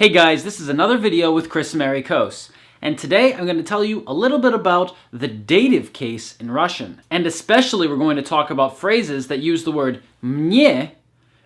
Hey guys, this is another video with Chris Marikos, and today I'm going to tell you a little bit about the dative case in Russian. And especially we're going to talk about phrases that use the word мне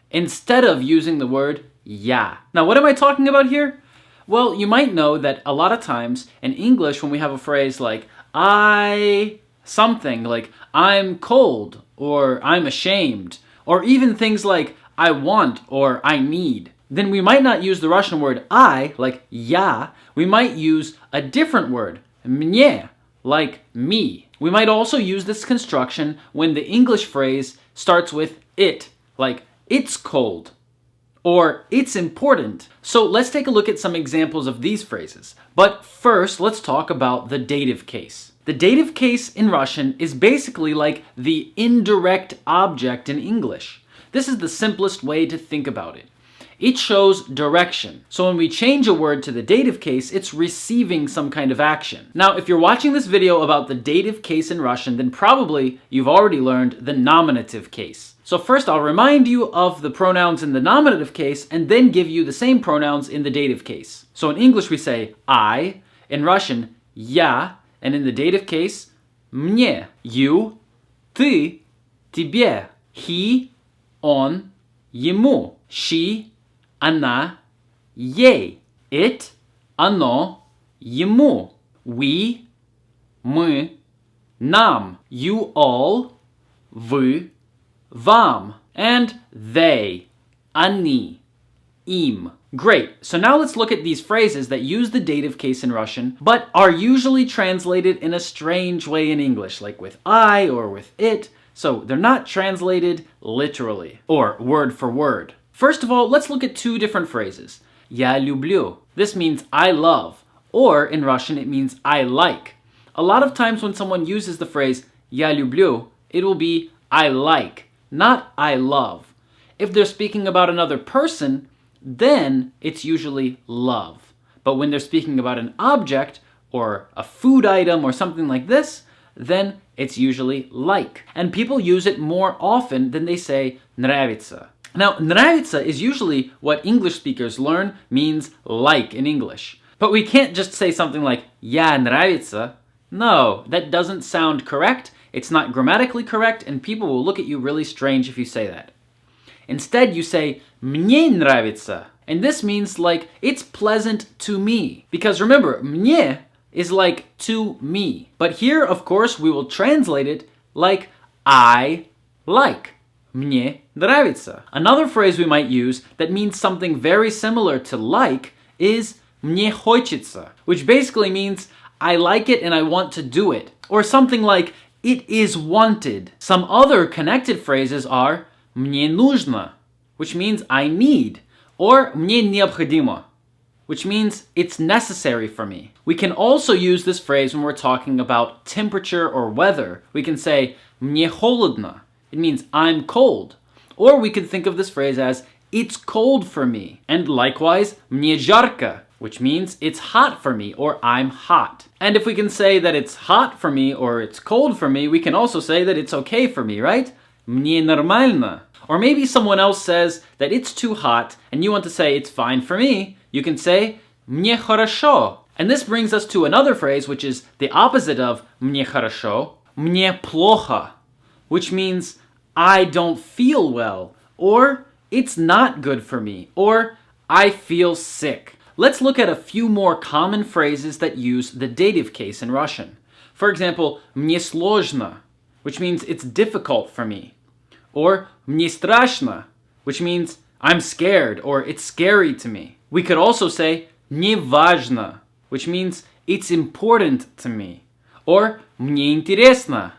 instead of using the word я. Now what am I talking about here? Well, you might know that a lot of times in English when we have a phrase like I something, like I'm cold or I'm ashamed, or even things like I want or I need, then we might not use the Russian word I, like ya. We might use a different word, мне, like me. We might also use this construction when the English phrase starts with it, like it's cold, or it's important. So let's take a look at some examples of these phrases. But first, let's talk about the dative case. The dative case in Russian is basically like the indirect object in English. This is the simplest way to think about it. It shows direction. So when we change a word to the dative case, it's receiving some kind of action. Now, if you're watching this video about the dative case in Russian, then probably you've already learned the nominative case. So first I'll remind you of the pronouns in the nominative case and then give you the same pronouns in the dative case. So in English we say I, in Russian я, and in the dative case мне, you, ты, тебе, he, он, ему, she, она, ей, it, оно, ему, we, мы, нам, you all, вы, вам, and they, они, им. Great, so now let's look at these phrases that use the dative case in Russian, but are usually translated in a strange way in English, like with I or with it, so they're not translated literally, or word for word. First of all, let's look at two different phrases. Я люблю. This means I love, or in Russian it means I like. A lot of times when someone uses the phrase я люблю, it will be I like, not I love. If they're speaking about another person, then it's usually love. But when they're speaking about an object, or a food item, or something like this, then it's usually like. And people use it more often than they say нравится. Now, нравится is usually what English speakers learn means like in English. But we can't just say something like я нравится. No, that doesn't sound correct, it's not grammatically correct, and people will look at you really strange if you say that. Instead, you say мне нравится, and this means like it's pleasant to me. Because remember, мне is like to me. But here, of course, we will translate it like I like. Мне нравится. Another phrase we might use that means something very similar to like is мне хочется, which basically means I like it and I want to do it. Or something like it is wanted. Some other connected phrases are мне нужно, which means I need, or мне необходимо, which means it's necessary for me. We can also use this phrase when we're talking about temperature or weather. We can say мне холодно. It means I'm cold. Or we could think of this phrase as it's cold for me. And likewise, мне жарко, which means it's hot for me or I'm hot. And if we can say that it's hot for me or it's cold for me, we can also say that it's okay for me, right? Мне нормально. Or maybe someone else says that it's too hot and you want to say it's fine for me, you can say мне хорошо. And this brings us to another phrase which is the opposite of мне хорошо, мне плохо, which means I don't feel well, or it's not good for me, or I feel sick. Let's look at a few more common phrases that use the dative case in Russian. For example, мне сложно, which means it's difficult for me. Or мне страшно, which means I'm scared or it's scary to me. We could also say мне важно, which means it's important to me. Or мне интересно,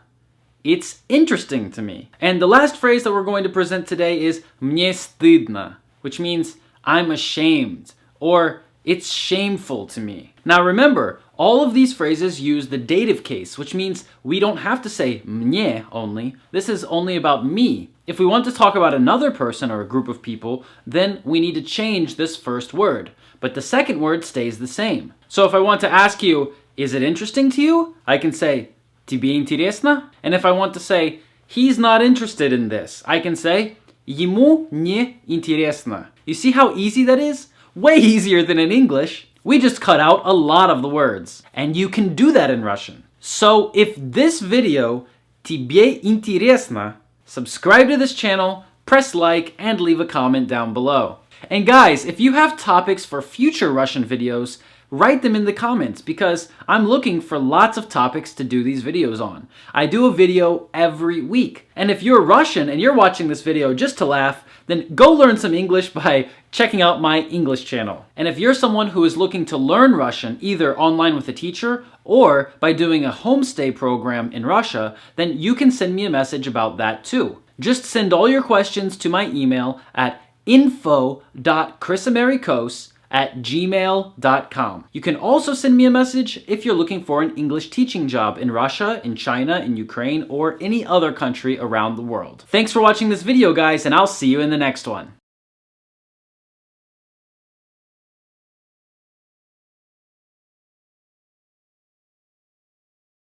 it's interesting to me. And the last phrase that we're going to present today is мне стыдно, which means I'm ashamed or it's shameful to me. Now remember, all of these phrases use the dative case, which means we don't have to say мне only. This is only about me. If we want to talk about another person or a group of people, then we need to change this first word. But the second word stays the same. So if I want to ask you, is it interesting to you? I can say тебе интересно? And if I want to say he's not interested in this, I can say ему не интересно. You see how easy that is? way easier than in English. We just cut out a lot of the words. And you can do that in Russian. So if this video тебе интересно, subscribe to this channel, press like, and leave a comment down below. And guys, if you have topics for future Russian videos, write them in the comments because I'm looking for lots of topics to do these videos on. I do a video every week. And if you're Russian and you're watching this video just to laugh, then go learn some English by checking out my English channel. And if you're someone who is looking to learn Russian either online with a teacher or by doing a homestay program in Russia, then you can send me a message about that too. Just send all your questions to my email at info.chrisamericos@gmail.com. You can also send me a message if you're looking for an English teaching job in Russia, in China, in Ukraine, or any other country around the world. Thanks for watching this video, guys, and I'll see you in the next one.